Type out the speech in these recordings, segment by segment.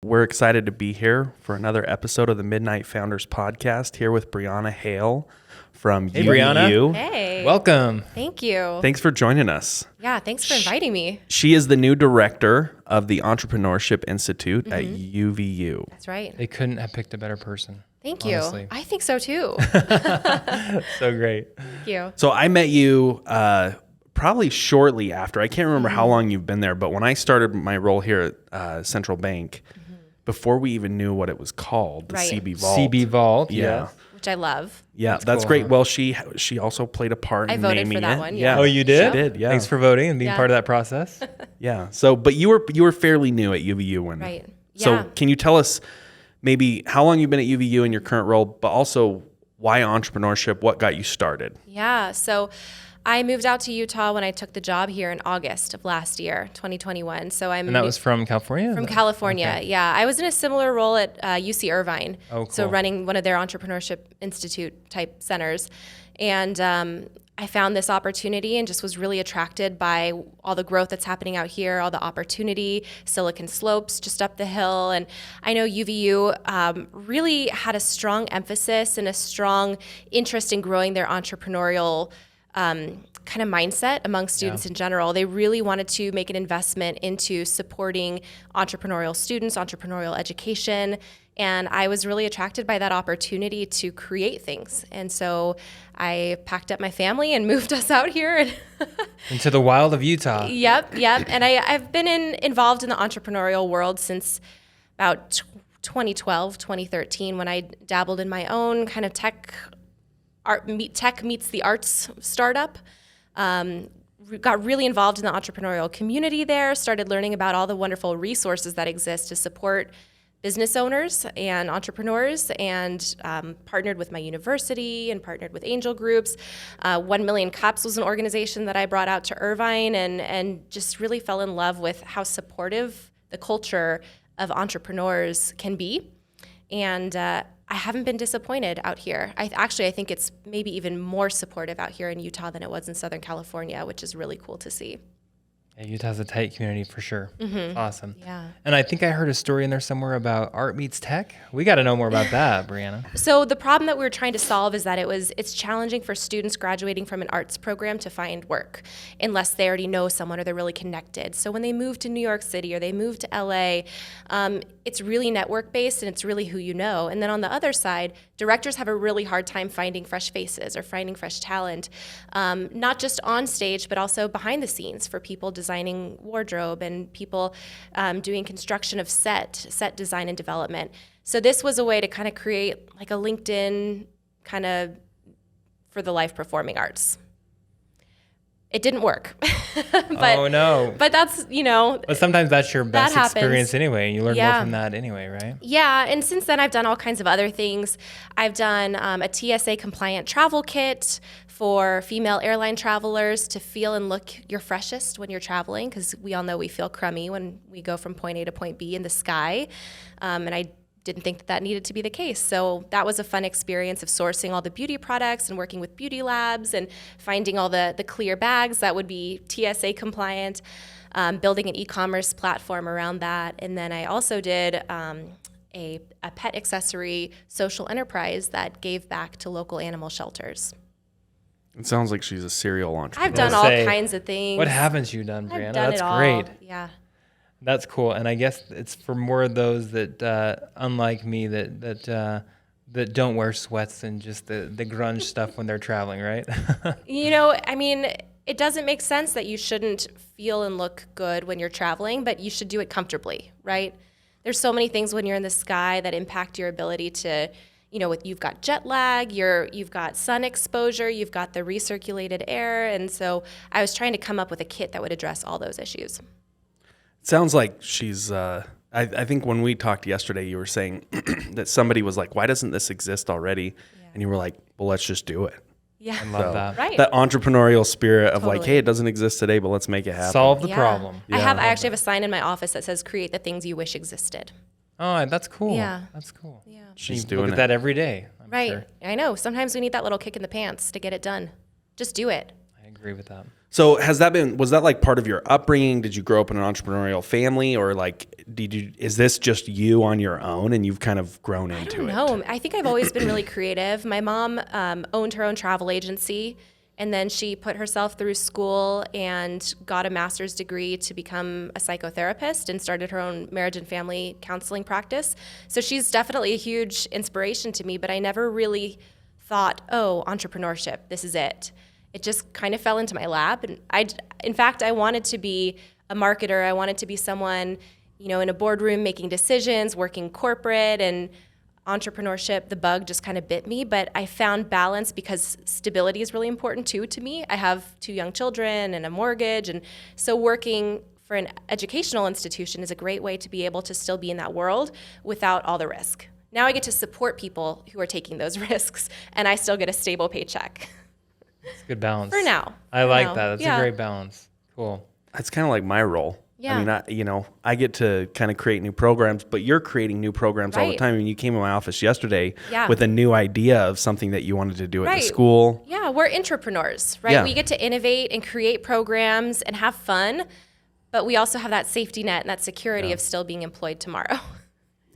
We're excited to be here for another episode of the Midnight Founders Podcast, here with Breanna Hale from Hey, UVU. Breanna. Hey. Welcome. Thank you. Thanks for joining us. Yeah, thanks for inviting me. She is the new director of the Entrepreneurship Institute at UVU. That's right. They couldn't have picked a better person. Thank honestly. you. I think so too. So great. Thank you. So I met you probably shortly after. I can't remember how long you've been there, but when I started my role here at Central Bank, before we even knew what it was called, the Right. CB Vault. CB Vault. Yeah. Yes. Which I love. Yeah, that's cool, great. huh? Well, she also played a part I in voted naming for that it. one, yeah. Oh, you did? She did, yeah. Thanks for voting and being Yeah. part of that process. Yeah. So, but you were fairly new at UVU when. Right. So, Yeah. can you tell us maybe how long you've been at UVU in your current role, but also why entrepreneurship? What got you started? Yeah. So I moved out to Utah when I took the job here in August of last year, 2021. So I'm And that was from California? from California. Okay. Yeah. I was in a similar role at UC Irvine. Oh, So cool. running one of their Entrepreneurship Institute type centers. And I found this opportunity and just was really attracted by all the growth that's happening out here, all the opportunity, Silicon Slopes just up the hill. And I know UVU really had a strong emphasis and a strong interest in growing their entrepreneurial kind of mindset among students in general. They really wanted to make an investment into supporting entrepreneurial students, entrepreneurial education. And I was really attracted by that opportunity to create things. And so I packed up my family and moved us out here. And Into the wild of Utah. Yep. And I've been involved in the entrepreneurial world since about 2012, 2013, when I dabbled in my own kind of tech meets the arts startup. Got really involved in the entrepreneurial community there, started learning about all the wonderful resources that exist to support business owners and entrepreneurs, and partnered with my university and partnered with angel groups. 1 Million Cups was an organization that I brought out to Irvine, and just really fell in love with how supportive the culture of entrepreneurs can be. And I haven't been disappointed out here. I think it's maybe even more supportive out here in Utah than it was in Southern California, which is really cool to see. Yeah, Utah's a tight community for sure. Awesome. Yeah. And I think I heard a story in there somewhere about art meets tech. We got to know more about that, Breanna. So the problem that we were trying to solve is that it's challenging for students graduating from an arts program to find work unless they already know someone or they're really connected. So when they move to New York City or they move to LA, it's really network based and it's really who you know. And then on the other side, directors have a really hard time finding fresh faces or finding fresh talent, not just on stage, but also behind the scenes for people designing wardrobe and people doing construction of set design and development. So this was a way to kind of create like a LinkedIn kind of for the life performing arts. It didn't work. But, oh, no. But that's, But sometimes that's your best that happens. experience anyway. And you learn more Yeah. from that anyway, right? Yeah, and since then I've done all kinds of other things. I've done a TSA compliant travel kit for female airline travelers to feel and look your freshest when you're traveling, because we all know we feel crummy when we go from point A to point B in the sky. And I didn't think that needed to be the case. So that was a fun experience of sourcing all the beauty products and working with beauty labs and finding all the clear bags that would be TSA compliant, building an e-commerce platform around that. And then I also did a pet accessory social enterprise that gave back to local animal shelters. It sounds like she's a serial entrepreneur. I've done all kinds of things. What haven't you done, Breanna? I've done That's it all. great. Yeah. That's cool, and I guess it's for more of those that, unlike me, that don't wear sweats and just the grunge stuff when they're traveling, right? It doesn't make sense that you shouldn't feel and look good when you're traveling, but you should do it comfortably, right? There's so many things when you're in the sky that impact your ability to, you've got jet lag, you've got sun exposure, you've got the recirculated air, and so I was trying to come up with a kit that would address all those issues. Sounds like she's, I think when we talked yesterday, you were saying that somebody was like, why doesn't this exist already? Yeah. And you were like, well, let's just do it. Yeah. I love that. Right. That entrepreneurial spirit of like, Totally. hey, it doesn't exist today, but let's make it happen. Solve the Yeah. problem. I actually have a sign in my office that says create the things you wish existed. Oh, that's cool. Yeah. That's cool. Yeah. She's You doing look it. at that every day. I'm Right. sure. I know. Sometimes we need that little kick in the pants to get it done. Just do it. I agree with that. So was that like part of your upbringing? Did you grow up in an entrepreneurial family, or like, is this just you on your own and you've kind of grown into it? I don't know. I think I've always been really creative. My mom owned her own travel agency, and then she put herself through school and got a master's degree to become a psychotherapist and started her own marriage and family counseling practice. So she's definitely a huge inspiration to me, but I never really thought, oh, entrepreneurship, this is it. It just kind of fell into my lap. And in fact, I wanted to be a marketer. I wanted to be someone, in a boardroom making decisions, working corporate, and entrepreneurship, the bug just kind of bit me. But I found balance because stability is really important too to me. I have 2 young children and a mortgage. And so working for an educational institution is a great way to be able to still be in that world without all the risk. Now I get to support people who are taking those risks, and I still get a stable paycheck. It's a good balance. For now. I like that. That's a great balance. Cool. That's kind of like my role. Yeah. I mean, I get to kind of create new programs, but you're creating new programs all the time. I mean, you came in my office yesterday with a new idea of something that you wanted to do at the school. Yeah, we're intrapreneurs, right? Yeah. We get to innovate and create programs and have fun, but we also have that safety net and that security of still being employed tomorrow.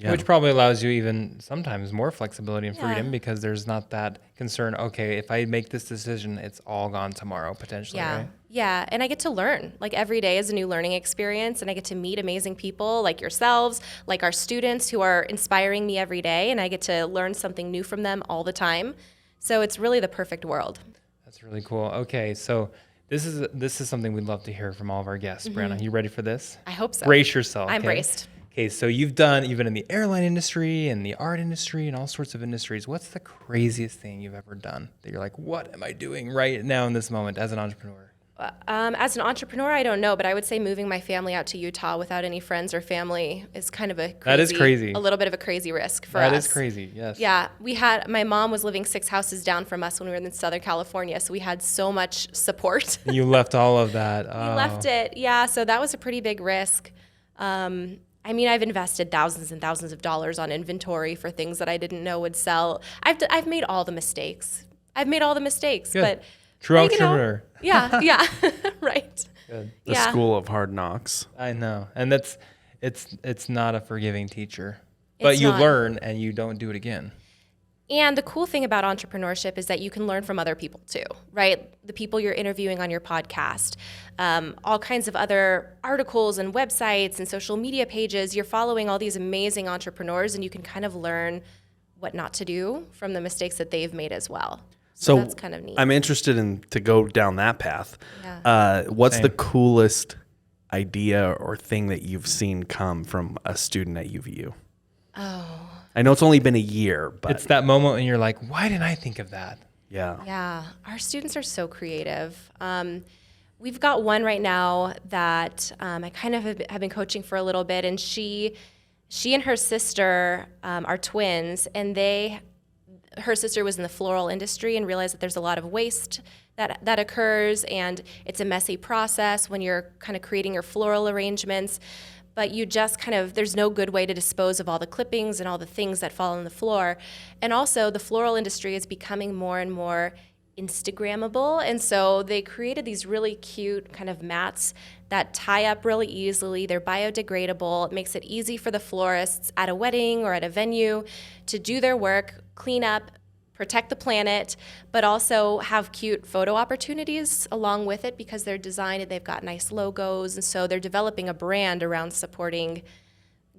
Yeah. Which probably allows you even sometimes more flexibility and freedom because there's not that concern, okay, if I make this decision, it's all gone tomorrow potentially, right? Yeah, and I get to learn. Like every day is a new learning experience, and I get to meet amazing people like yourselves, like our students who are inspiring me every day, and I get to learn something new from them all the time. So it's really the perfect world. That's really cool. Okay, so this is something we'd love to hear from all of our guests. Breanna, you ready for this? I hope so. Brace yourself. I'm braced. Okay, so you've been in the airline industry and the art industry and all sorts of industries. What's the craziest thing you've ever done that you're like, what am I doing right now in this moment as an entrepreneur? As an entrepreneur, I don't know, but I would say moving my family out to Utah without any friends or family is kind of that is crazy. A little bit of a crazy risk for us. That is crazy, yes. Yeah, my mom was living 6 houses down from us when we were in Southern California, so we had so much support. You left all of that. We left it, yeah, so that was a pretty big risk. I mean, I've invested thousands and thousands of dollars on inventory for things that I didn't know would sell. I've made all the mistakes. Good. But true entrepreneur. Yeah, right. Good. The school of hard knocks. I know, and it's not a forgiving teacher, but you learn and you don't do it again. And the cool thing about entrepreneurship is that you can learn from other people too, right? The people you're interviewing on your podcast, all kinds of other articles and websites and social media pages. You're following all these amazing entrepreneurs, and you can kind of learn what not to do from the mistakes that they've made as well. So that's kind of neat. I'm interested to go down that path. Yeah. What's the coolest idea or thing that you've seen come from a student at UVU? Oh. I know it's only been a year, but it's that moment when you're like, why didn't I think of that? Yeah. Yeah. Our students are so creative. We've got one right now that I kind of have been coaching for a little bit, and she and her sister are twins, and her sister was in the floral industry and realized that there's a lot of waste that occurs, and it's a messy process when you're kind of creating your floral arrangements. But you just there's no good way to dispose of all the clippings and all the things that fall on the floor. And also, the floral industry is becoming more and more Instagrammable. And so they created these really cute kind of mats that tie up really easily. They're biodegradable. It makes it easy for the florists at a wedding or at a venue to do their work, clean up, protect the planet, but also have cute photo opportunities along with it because they're designed and they've got nice logos. And so they're developing a brand around supporting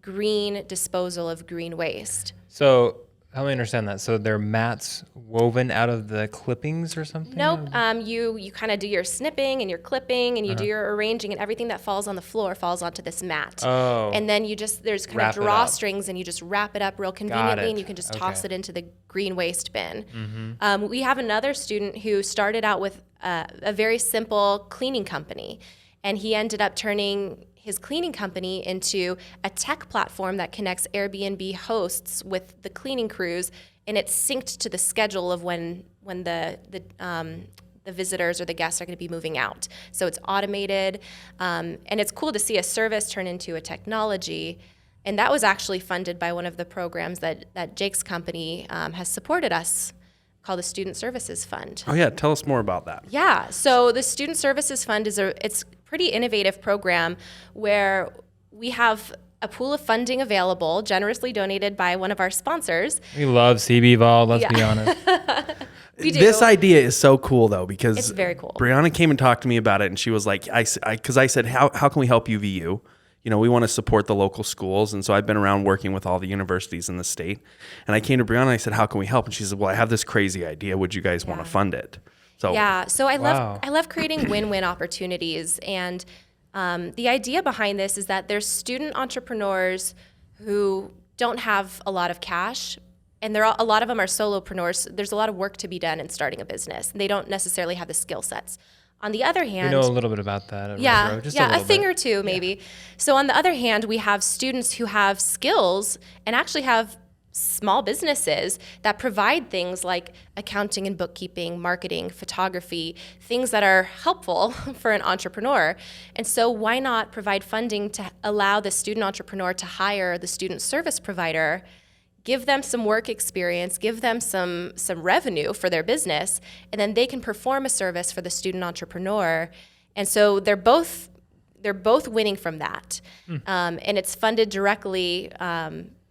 green disposal of green waste. So help me understand that. So they're mats woven out of the clippings or something? Nope. You kind of do your snipping and your clipping and you do your arranging, and everything that falls on the floor falls onto this mat. Oh. And then there's kind of drawstrings, and you just wrap it up real conveniently, and you can just toss it into the green waste bin. Mm-hmm. We have another student who started out with a very simple cleaning company, and he ended up turning his cleaning company into a tech platform that connects Airbnb hosts with the cleaning crews, and it's synced to the schedule of when the visitors or the guests are going to be moving out. So it's automated, and it's cool to see a service turn into a technology. And that was actually funded by one of the programs that Jake's company has supported us called the Student Services Fund. Oh yeah, tell us more about that. Yeah, so the Student Services Fund it's a pretty innovative program where we have a pool of funding available, generously donated by one of our sponsors. We love CB Vol, let's be honest. We do. This idea is so cool though, because It's very cool. Breanna came and talked to me about it, and she was like, because I said, how can we help UVU? You know, we want to support the local schools. And so I've been around working with all the universities in the state. And I came to Breanna and I said, how can we help? And she said, well, I have this crazy idea. Would you guys want to fund it? So Yeah, so I Wow. love creating win-win opportunities. And the idea behind this is that there's student entrepreneurs who don't have a lot of cash, and a lot of them are solopreneurs. There's a lot of work to be done in starting a business, and they don't necessarily have the skill sets. On the other hand, We know a little bit about that. At yeah, Retro, just yeah, a little thing bit. or two maybe. So on the other hand, we have students who have skills and actually have small businesses that provide things like accounting and bookkeeping, marketing, photography, things that are helpful for an entrepreneur. And so why not provide funding to allow the student entrepreneur to hire the student service provider, give them some work experience, give them some revenue for their business, and then they can perform a service for the student entrepreneur. And so they're both winning from that. And it's funded directly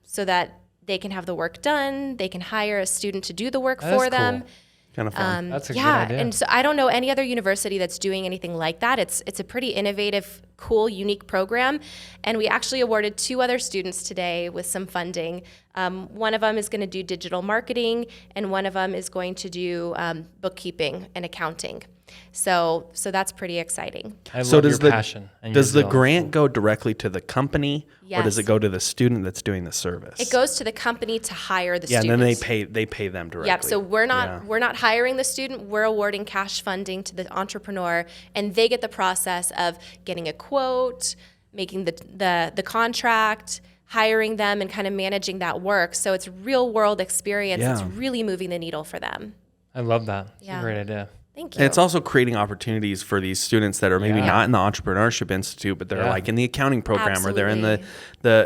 so that they can have the work done, they can hire a student to do the work That is for them. cool. kind of fun. That's a good Yeah, idea. and so I don't know any other university that's doing anything like that. It's a pretty innovative, cool, unique program, and we actually awarded 2 other students today with some funding. One of them is going to do digital marketing, and one of them is going to do bookkeeping and accounting. So that's pretty exciting. I So love does your passion. And does your the zeal. grant go directly to the company, or does Yes. it go to the student that's doing the service? It goes to the company to hire the Yeah, and students. then they pay them directly. Yep. So we're Yeah. not hiring the student. We're awarding cash funding to the entrepreneur, and they get the process of getting a quote, making the contract, hiring them, and kind of managing that work. So it's real world experience. Yeah. It's really moving the needle for them. I love that. It's Yeah. a great idea. Thank you. And it's also creating opportunities for these students that are maybe Yeah. not in the Entrepreneurship Institute, but they're Yeah. like in the accounting program, or they're in the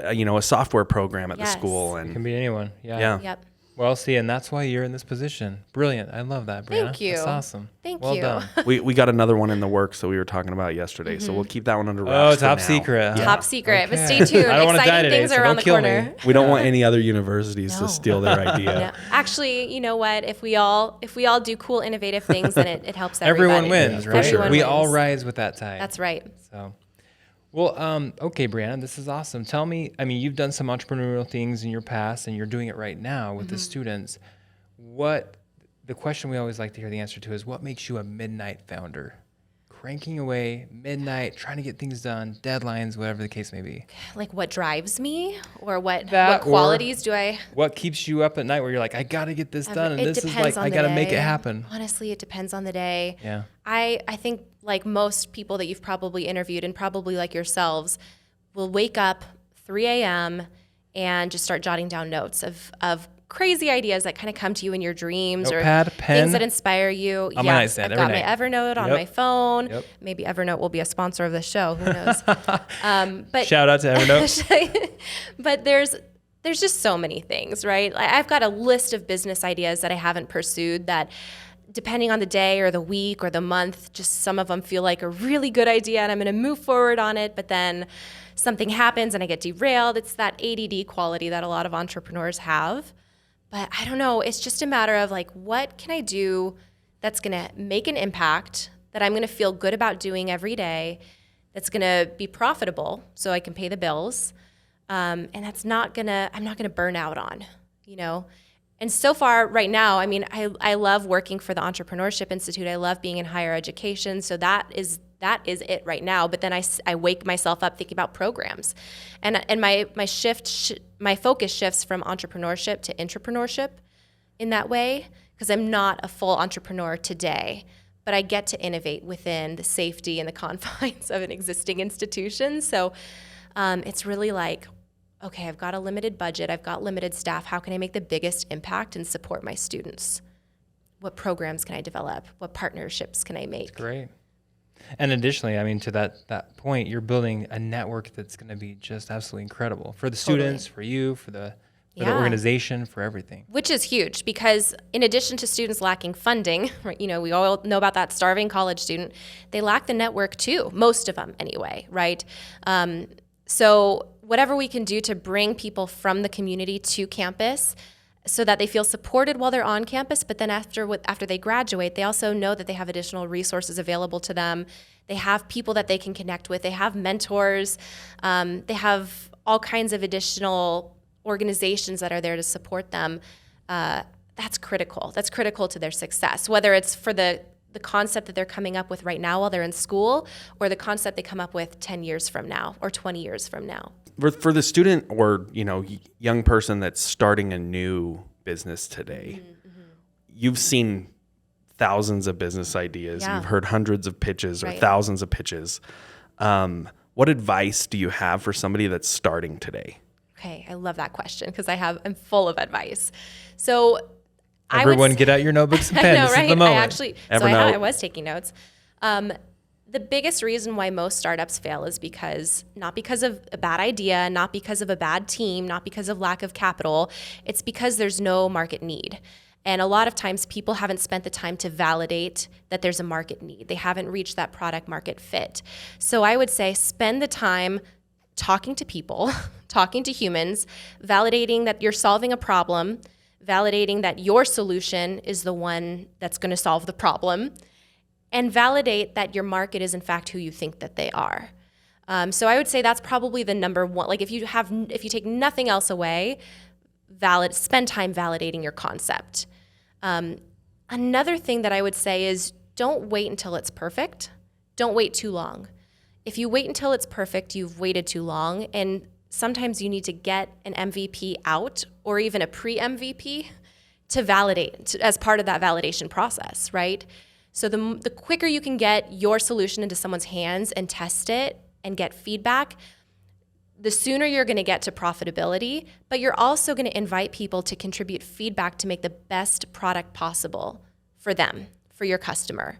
a software program at the Yes. school. It can And be anyone. Yeah. yeah. Yep. Well, see, and that's why you're in this position. Brilliant. I love that, Breanna. Thank you. That's awesome. Thank well you. done. we got another one in the works that we were talking about yesterday, so we'll keep that one under Oh, wraps. for top now. secret. Yeah. Top secret, but Okay. stay tuned. I don't wanna die Exciting today, things so are around don't the kill me. corner. We don't want any other universities No. to steal their idea. No. Actually, you know what? If we all do cool, innovative things, then it helps everybody. Everyone wins, Yeah, right? for sure. We wins. all rise with that tide. That's right. So, well, okay, Breanna, this is awesome. Tell me, I mean, you've done some entrepreneurial things in your past, and you're doing it right now with the students. The question we always like to hear the answer to is, what makes you a midnight founder? Cranking away, midnight, trying to get things done, deadlines, whatever the case may be. Like what drives me, or what That, or- qualities do I? What keeps you up at night where you're like, I got to get this done, and It this is depends like, on I the got to make day. it happen. Honestly, it depends on the day. Yeah. I think like most people that you've probably interviewed, and probably like yourselves, will wake up 3 a.m. and just start jotting down notes of crazy ideas that kind of come to you in your dreams, Notepad, or pen, things that inspire you. on my Yes, nightstand I've every got night. my Evernote on Yep. my phone. Yep. Maybe Evernote will be a sponsor of the show. Who knows? But Shout out to Evernote. but there's just so many things, right? I've got a list of business ideas that I haven't pursued that, depending on the day or the week or the month, just some of them feel like a really good idea and I'm going to move forward on it, but then something happens and I get derailed. It's that ADD quality that a lot of entrepreneurs have. But I don't know, it's just a matter of like, what can I do that's going to make an impact, that I'm going to feel good about doing every day, that's going to be profitable so I can pay the bills, and I'm not going to burn out on, you know? And so far right now, I mean, I love working for the Entrepreneurship Institute. I love being in higher education. So that is it right now. But then I wake myself up thinking about programs, and my focus shifts from entrepreneurship to intrapreneurship in that way, because I'm not a full entrepreneur today, but I get to innovate within the safety and the confines of an existing institution. So it's really like, okay, I've got a limited budget, I've got limited staff. How can I make the biggest impact and support my students? What programs can I develop? What partnerships can I make? Great. And additionally, I mean, to that point, you're building a network that's going to be just absolutely incredible for the students, for you, for the for the organization, for everything. Which is huge because in addition to students lacking funding, right, you know, we all know about that starving college student, they lack the network too, most of them anyway, right? So whatever we can do to bring people from the community to campus so that they feel supported while they're on campus, but then after they graduate, they also know that they have additional resources available to them. They have people that they can connect with. They have mentors. They have all kinds of additional organizations that are there to support them. That's critical. That's critical to their success, whether it's for the concept that they're coming up with right now while they're in school or the concept they come up with 10 years from now or 20 years from now. For the student or, you know, young person that's starting a new business today, you've seen thousands of business ideas. Yeah. You've heard hundreds of pitches or Right. thousands of pitches. What advice do you have for somebody that's starting today? Okay, I love that question because I'm full of advice. So Everyone get out your notebooks and I pens. know, This right? is the moment. Evernote. I was taking notes. The biggest reason why most startups fail is not because of a bad idea, not because of a bad team, not because of lack of capital. It's because there's no market need. And a lot of times people haven't spent the time to validate that there's a market need. They haven't reached that product market fit. So I would say spend the time talking to people, talking to humans, validating that you're solving a problem, validating that your solution is the one that's going to solve the problem, and validate that your market is in fact who you think that they are. So I would say that's probably the number one. Like if you take nothing else away, spend time validating your concept. Another thing that I would say is don't wait until it's perfect. Don't wait too long. If you wait until it's perfect, you've waited too long. And sometimes you need to get an MVP out or even a pre-MVP to validate as part of that validation process, right? So the quicker you can get your solution into someone's hands and test it and get feedback, the sooner you're going to get to profitability, but you're also going to invite people to contribute feedback to make the best product possible for them, for your customer.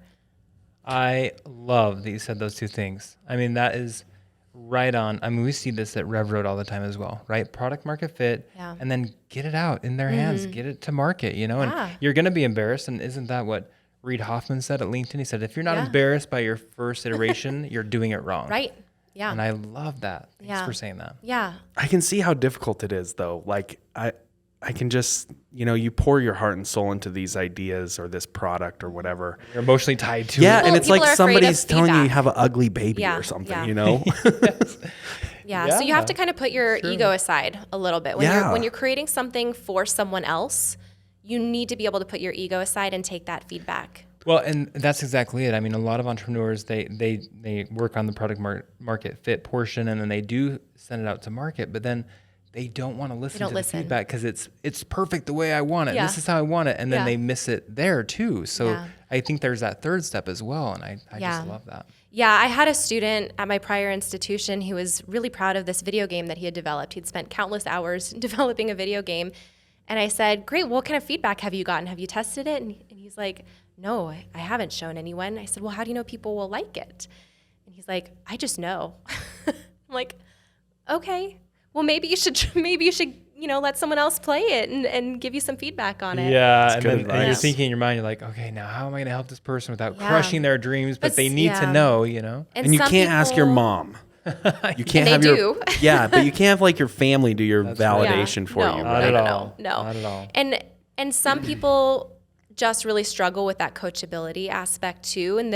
I love that you said those two things. I mean, that is right on. I mean, we see this at RevRoad all the time as well, right? Product market fit, Yeah. and then get it out in their hands, get it to market, you know? Yeah. And you're going to be embarrassed, and isn't that what Reid Hoffman said at LinkedIn? He said, if you're not embarrassed by your first iteration, you're doing it wrong. Right. Yeah. And I love that. Thanks for saying that. Yeah. I can see how difficult it is, though. Like I can just, you know, you pour your heart and soul into these ideas or this product or whatever. You're emotionally tied to Yeah, it. and it's people like are afraid of somebody's telling you you feedback. have an ugly baby Yeah, or something, yeah. you know? Yeah. So you have to kind of put your ego aside a little bit. When you're creating something for someone else, you need to be able to put your ego aside and take that feedback. Well, and that's exactly it. I mean, a lot of entrepreneurs, they work on the product market fit portion, and then they do send it out to market, but then they don't want to listen to the feedback because it's perfect the way I want it. Yeah. This is how I want it. And then they miss it there too. So Yeah. I think there's that third step as well. And I just love that. Yeah, I had a student at my prior institution who was really proud of this video game that he had developed. He'd spent countless hours developing a video game. And I said, great, what kind of feedback have you gotten? Have you tested it? And he's like, no, I haven't shown anyone. I said, well, how do you know people will like it? And he's like, I just know. I'm like, okay, well, maybe you should, you know, let someone else play it and give you some feedback on it. Yeah. That's And good then you're advice. thinking in your mind, you're like, okay, now how am I going to help this person without Yeah. crushing their dreams? But they need to yeah. know, you know? And you some can't ask your people- mom. You can't they have your do. yeah, but you can't have like your family do your right. validation for No, you. Not Right? at no, all. no. Not at all. And some people just really struggle with that coachability aspect too. And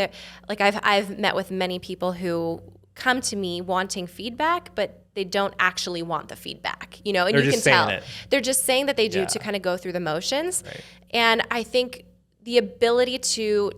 like I've met with many people who come to me wanting feedback, but they don't actually want the feedback, you know, and They're you just can saying tell. it. They're just saying that they do Yeah. to kind of go through the motions. Right. And I think the ability to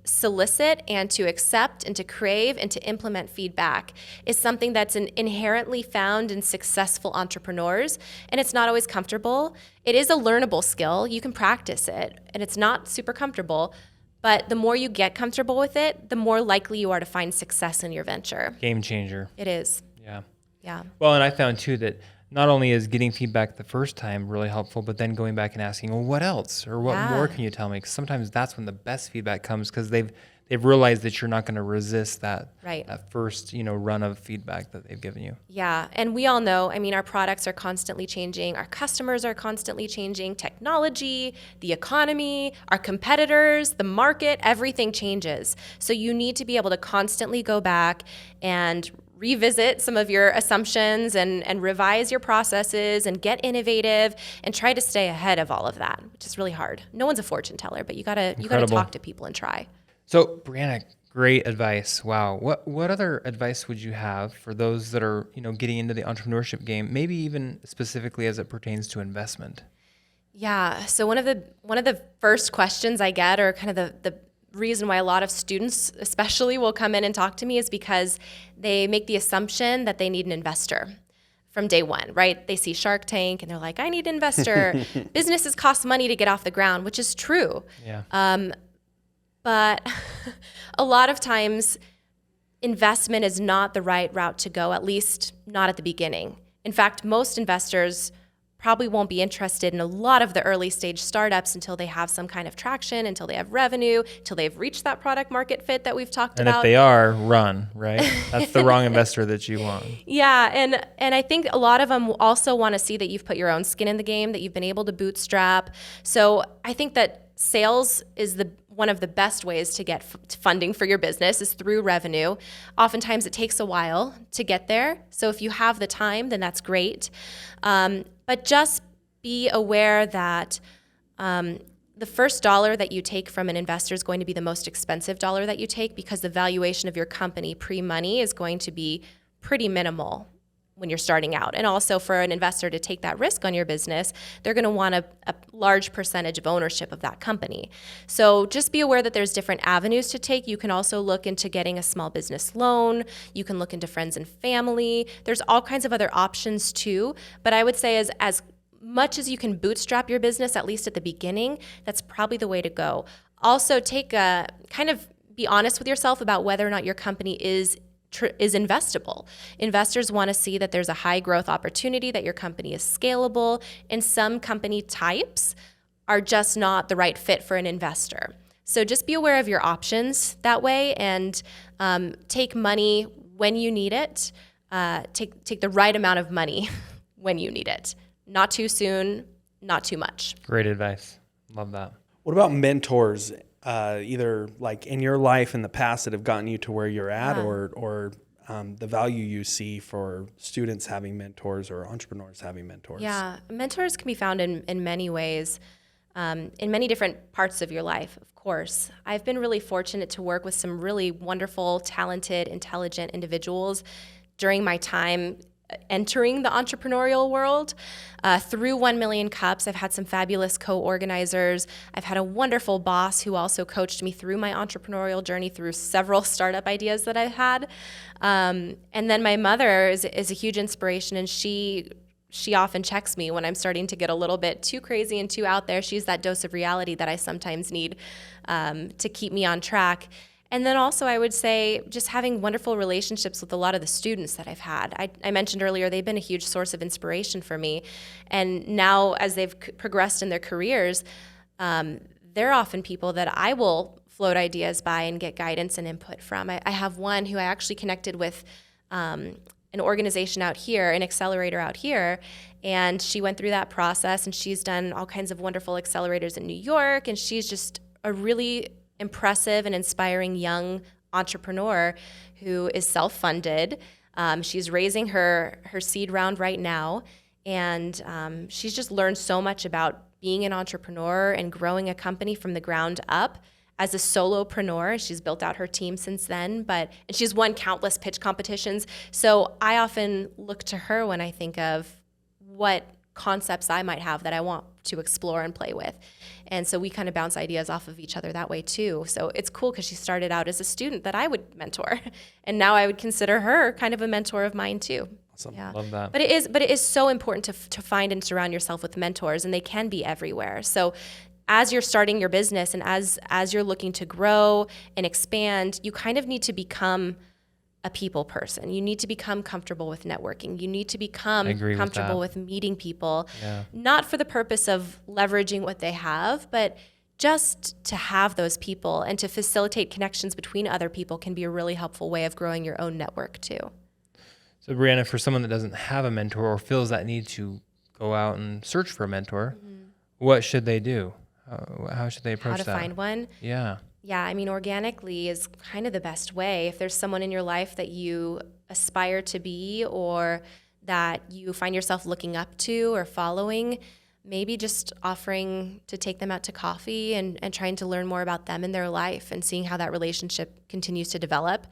solicit and to accept and to crave and to implement feedback is something that's inherently found in successful entrepreneurs, and it's not always comfortable. It is a learnable skill. You can practice it, and it's not super comfortable, but the more you get comfortable with it, the more likely you are to find success in your venture. Game changer. It is. Yeah. Yeah. Well, and I found too that not only is getting feedback the first time really helpful, but then going back and asking, well, what else? Or what Yeah. more can you tell me? Because sometimes that's when the best feedback comes because they've they've realized that you're not going to resist that, Right. that first, run of feedback that they've given you. Yeah. And we all know, our products are constantly changing. Our customers are constantly changing. Technology, the economy, our competitors, the market, everything changes. So you need to be able to constantly go back and revisit some of your assumptions and revise your processes and get innovative and try to stay ahead of all of that, which is really hard. No one's a fortune teller, but you gotta talk to people and try. So Breanna, great advice. Wow. What other advice would you have for those that are, getting into the entrepreneurship game, maybe even specifically as it pertains to investment? Yeah. So one of the first questions I get, or kind of the reason why a lot of students especially will come in and talk to me, is because they make the assumption that they need an investor from day one, right? They see Shark Tank and they're like, I need an investor. Businesses cost money to get off the ground, which is true. Yeah. But a lot of times investment is not the right route to go, at least not at the beginning. In fact, most investors probably won't be interested in a lot of the early stage startups until they have some kind of traction, until they have revenue, until they've reached that product market fit that we've talked about. And if they are, run, right? That's the wrong investor that you want. Yeah, and I think a lot of them also want to see that you've put your own skin in the game, that you've been able to bootstrap. So I think that sales is one of the best ways to get funding for your business, is through revenue. Oftentimes it takes a while to get there. So if you have the time, then that's great. But just be aware that the first dollar that you take from an investor is going to be the most expensive dollar that you take, because the valuation of your company pre-money is going to be pretty minimal when you're starting out. And also, for an investor to take that risk on your business, they're going to want a large percentage of ownership of that company. So just be aware that there's different avenues to take. You can also look into getting a small business loan. You can look into friends and family. There's all kinds of other options too. But I would say as much as you can bootstrap your business, at least at the beginning, that's probably the way to go. Also, be honest with yourself about whether or not your company is investable. Investors want to see that there's a high growth opportunity, that your company is scalable, and some company types are just not the right fit for an investor. So just be aware of your options that way, and take money when you need it. Take the right amount of money when you need it. Not too soon, not too much. Great advice. Love that. What about mentors? Either like in your life in the past that have gotten you to where you're at, or the value you see for students having mentors or entrepreneurs having mentors? Yeah, mentors can be found in many ways, in many different parts of your life, of course. I've been really fortunate to work with some really wonderful, talented, intelligent individuals during my time entering the entrepreneurial world. Through 1 Million Cups, I've had some fabulous co-organizers. I've had a wonderful boss who also coached me through my entrepreneurial journey through several startup ideas that I've had. And then my mother is a huge inspiration, and she often checks me when I'm starting to get a little bit too crazy and too out there. She's that dose of reality that I sometimes need to keep me on track. And then also, I would say just having wonderful relationships with a lot of the students that I've had. I mentioned earlier, they've been a huge source of inspiration for me. And now, as they've progressed in their careers, they're often people that I will float ideas by and get guidance and input from. I have one who I actually connected with an organization out here, an accelerator out here, and she went through that process, and she's done all kinds of wonderful accelerators in New York, and she's just a really impressive and inspiring young entrepreneur who is self-funded. She's raising her seed round right now, and she's just learned so much about being an entrepreneur and growing a company from the ground up as a solopreneur. She's built out her team since then, and she's won countless pitch competitions. So I often look to her when I think of what concepts I might have that I want to explore and play with. And so we kind of bounce ideas off of each other that way too. So it's cool because she started out as a student that I would mentor, and now I would consider her kind of a mentor of mine too. Awesome. Yeah. Love that. But it is so important to find and surround yourself with mentors, and they can be everywhere. So as you're starting your business and as you're looking to grow and expand, you kind of need to become a people person. You need to become comfortable with networking. You need to become comfortable with meeting people, not for the purpose of leveraging what they have, but just to have those people and to facilitate connections between other people can be a really helpful way of growing your own network too. So Breanna, for someone that doesn't have a mentor or feels that need to go out and search for a mentor, what should they do? How should they approach that? How to find one? Yeah. Yeah, I mean, organically is kind of the best way. If there's someone in your life that you aspire to be or that you find yourself looking up to or following, maybe just offering to take them out to coffee and trying to learn more about them and their life and seeing how that relationship continues to develop.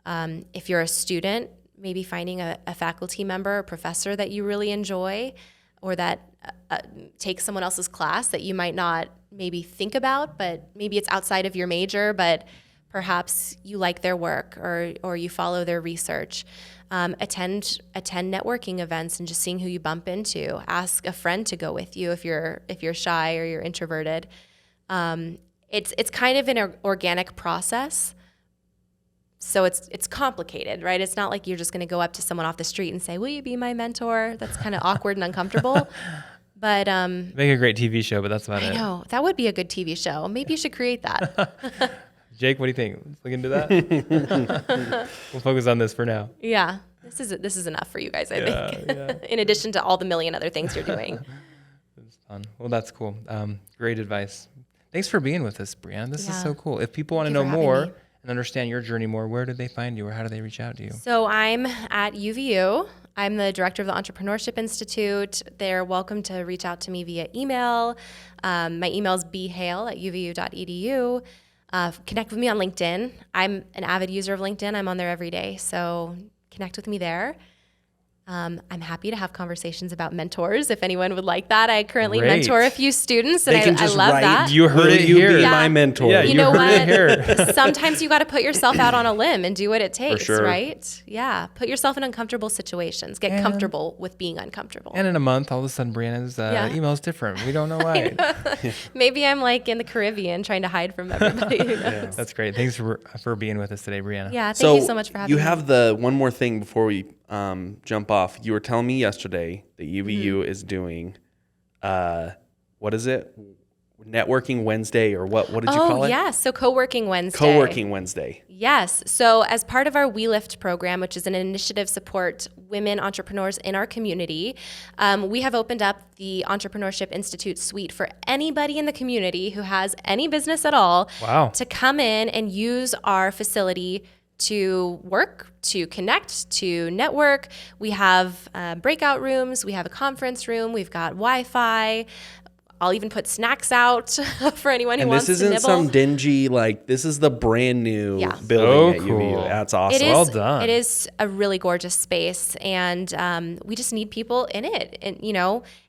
If you're a student, maybe finding a faculty member or professor that you really enjoy or that takes someone else's class that you might not maybe think about, but maybe it's outside of your major, but perhaps you like their work or you follow their research. Attend networking events and just seeing who you bump into. Ask a friend to go with you if you're shy or you're introverted. It's kind of an organic process. So it's complicated, right? It's not like you're just going to go up to someone off the street and say, "Will you be my mentor?" That's kind of awkward and uncomfortable. But make a great TV show, but that's about it. I know that would be a good TV show. Maybe you should create that. Jake, what do you think? Let's look into that. We'll focus on this for now. Yeah, this is enough for you guys, I think. Yeah. In addition to all the million other things you're doing. It's fun. Well, that's cool. Great advice. Thanks for being with us, Breanna. This is so cool. If people want to know more and understand your journey more, where do they find you or how do they reach out to you? So I'm at UVU. I'm the director of the Entrepreneurship Institute. They're welcome to reach out to me via email. My email is bhale@uvu.edu. Connect with me on LinkedIn. I'm an avid user of LinkedIn. I'm on there every day, so connect with me there. I'm happy to have conversations about mentors if anyone would like that. I currently mentor a few students, and I love that. You heard it here. Be my mentor. Yeah, you know what? Sometimes you got to put yourself out on a limb and do what it takes, right? Yeah. Put yourself in uncomfortable situations. Get comfortable with being uncomfortable. And in a month, all of a sudden, Brianna's email is different. We don't know why. Maybe I'm like in the Caribbean trying to hide from everybody. Who knows? That's great. Thanks for being with us today, Brianna. Yeah, thank you so much for having me. You have the one more thing before we jump off. You were telling me yesterday that UVU is doing, what is it? Networking Wednesday or what did you call it? Oh, yes. So Co-working Wednesday. Co-working Wednesday. Yes. So as part of our We Lift program, which is an initiative to support women entrepreneurs in our community, we have opened up the Entrepreneurship Institute suite for anybody in the community who has any business at all to come in and use our facility to work, to connect, to network. We have breakout rooms. We have a conference room. We've got Wi-Fi. I'll even put snacks out for anyone who wants to nibble. And this isn't some dingy, this is the brand new building at UVU. That's awesome. Well done. It is a really gorgeous space, and we just need people in it, and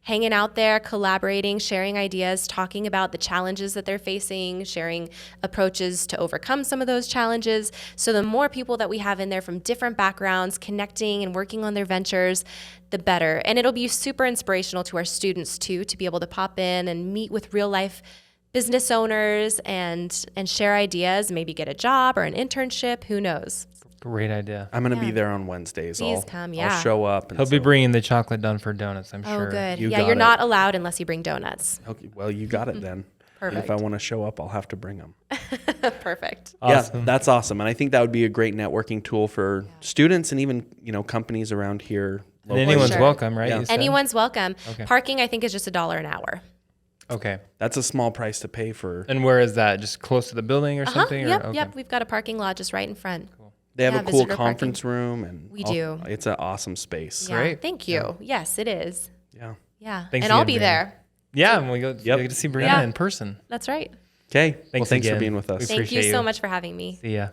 hanging out there, collaborating, sharing ideas, talking about the challenges that they're facing, sharing approaches to overcome some of those challenges. So the more people that we have in there from different backgrounds, connecting and working on their ventures, the better. And it'll be super inspirational to our students too, to be able to pop in and meet with real life business owners and share ideas, maybe get a job or an internship, who knows? Great idea. I'm going to be there on Wednesdays. Please come, I'll show up. He'll be bringing the chocolate Dunford donuts, I'm sure. Oh, good. You're not allowed unless you bring donuts. Okay, well, you got it then. Perfect. And if I want to show up, I'll have to bring them. Perfect. Awesome. Yeah, that's awesome. And I think that would be a great networking tool for students and even, companies around here. And anyone's welcome, right? Yeah. Anyone's welcome. Okay. Parking, I think, is just $1 an hour. Okay. That's a small price to pay for. And where is that? Just close to the building or something? Yep. We've got a parking lot just right in front. Cool. They have a cool conference room. And we do. It's an awesome space. Yeah, Great. Thank you. Yeah. Yes, it is. Yeah. Yeah. Thanks and I'll again, be Breanna. there. Yeah, when we go to see Brianna in person. That's right. Okay. Thanks for again. being with us. Thank you so much for having me. See ya.